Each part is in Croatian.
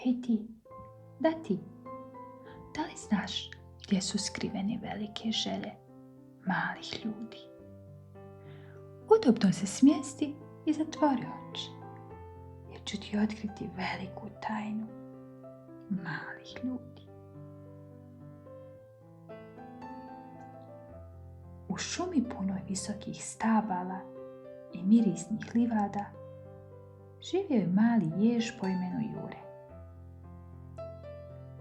Hej ti, da li znaš gdje su skrivene velike želje malih ljudi? Udobno se smjesti i zatvori oči, jer ću ti otkriti veliku tajnu malih ljudi. U šumi punoj visokih stabala i mirisnih livada živio je mali jež po imenu Jure.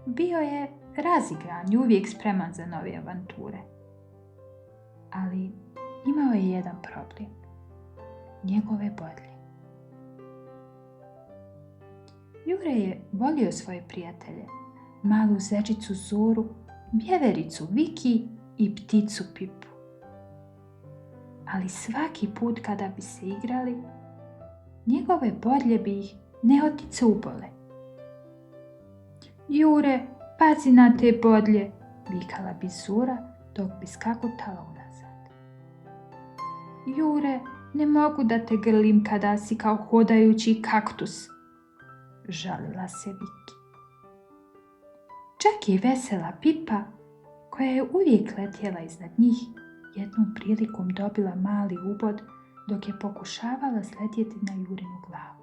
Bio je razigran i uvijek spreman za nove avanture. Ali imao je jedan problem. Njegove bodlje. Jure je volio svoje prijatelje, malu zečicu Zoru, vjevericu Viki i pticu Pipu. Ali svaki put kada bi se igrali, njegove bodlje bi ih nehotice ubole. Jure, pazi na te bodlje, vikala bi Zora dok bi skakutala unazad. Jure, ne mogu da te grlim kada si kao hodajući kaktus, žalila se Viki. Čak i vesela Pipa, koja je uvijek letjela iznad njih, jednom prilikom dobila mali ubod dok je pokušavala sletjeti na Jurinu glavu.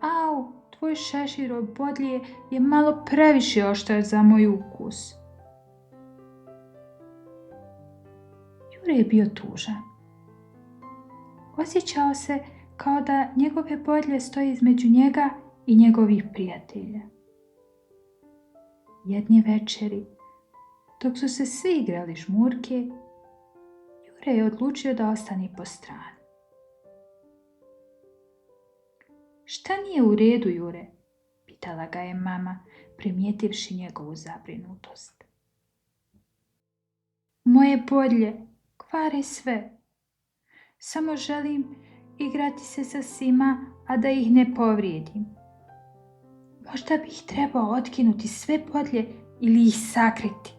Au, tvoj šešir od bodlje je malo previše oštar za moj ukus. Jure je bio tužan. Osjećao se kao da njegove bodlje stoje između njega i njegovih prijatelja. Jedne večeri, dok su se svi igrali žmurke, Jure je odlučio da ostane po strani. Šta nije u redu, Jure? Pitala ga je mama, primijetivši njegovu zabrinutost. Moje bodlje kvare sve. Samo želim igrati se sa svima, a da ih ne povrijedim. Možda bih trebao otkinuti sve bodlje ili ih sakriti,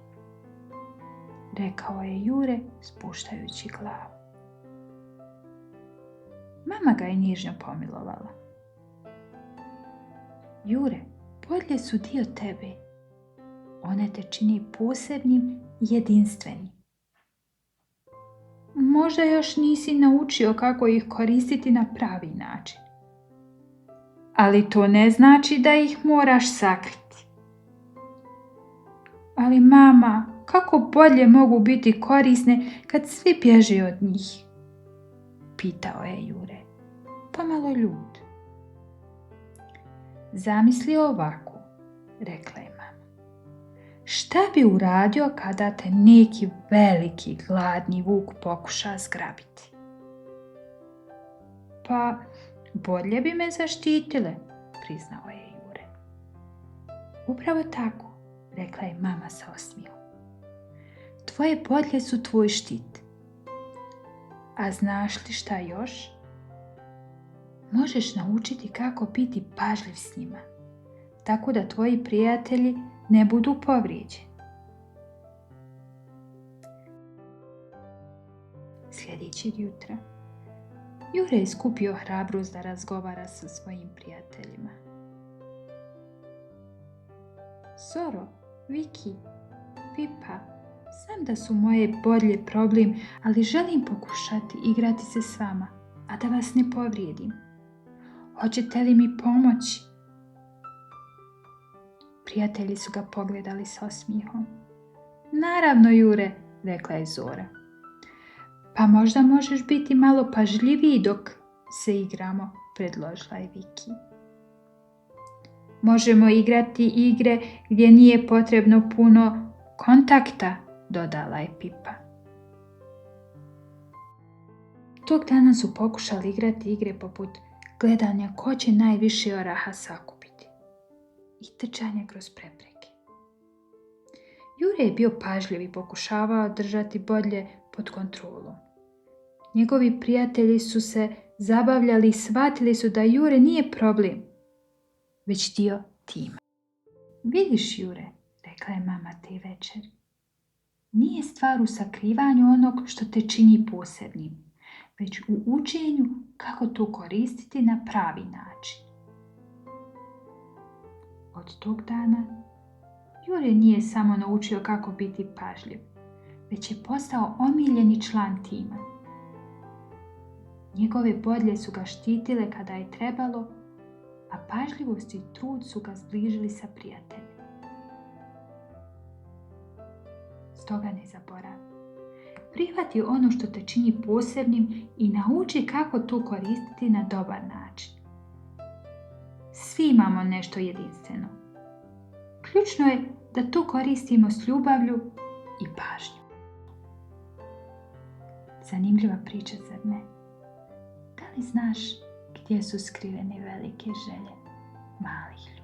rekao je Jure spuštajući glavu. Mama ga je nježno pomilovala. Jure, bodlje su dio tebe. One te čini posebnim i jedinstvenim. Možda još nisi naučio kako ih koristiti na pravi način. Ali to ne znači da ih moraš sakriti. Ali mama, kako bodlje mogu biti korisne kad svi bježe od njih? Pitao je Jure, pomalo ljut. Zamisli ovako, rekla je mama. Šta bi uradio kada te neki veliki gladni vuk pokuša zgrabiti? Pa, bodlje bi me zaštitile, priznao je Jure. Upravo tako, rekla je mama sa osmijehom. Tvoje bodlje su tvoj štit. A znaš li šta još? Možeš naučiti kako biti pažljiv s njima, tako da tvoji prijatelji ne budu povrijeđeni. Sljedećeg jutra Jure je skupio hrabrost da razgovara sa svojim prijateljima. Zoro, Viki, Pipa, znam da su moje bodlje problem, ali želim pokušati igrati se s vama, a da vas ne povrijedim. Hoćete li mi pomoći? Prijatelji su ga pogledali s osmijehom. Naravno, Jure, rekla je Zora. Pa možda možeš biti malo pažljiviji dok se igramo, predložila je Viki. Možemo igrati igre gdje nije potrebno puno kontakta, dodala je Pipa. Tog dana su pokušali igrati igre poput gledanja ko će najviše oraha sakupiti i trčanja kroz prepreke. Jure je bio pažljiv i pokušavao držati bodlje pod kontrolom. Njegovi prijatelji su se zabavljali i shvatili su da Jure nije problem, već dio tima. Vidiš, Jure, rekla je mama te večeri, nije stvar u sakrivanju onog što te čini posebnim, već u učenju kako to koristiti na pravi način. Od tog dana Jure nije samo naučio kako biti pažljiv, već je postao omiljeni član tima. Njegove bodlje su ga štitile kada je trebalo, a pažljivost i trud su ga zbližili sa prijateljima. Stoga ne zaboravi. Prihvati ono što te čini posebnim i nauči kako to koristiti na dobar način. Svi imamo nešto jedinstveno. Ključno je da to koristimo s ljubavlju i pažnjom. Zanimljiva priča, zar ne? Da li znaš gdje su skrivene velike želje malih ljudi?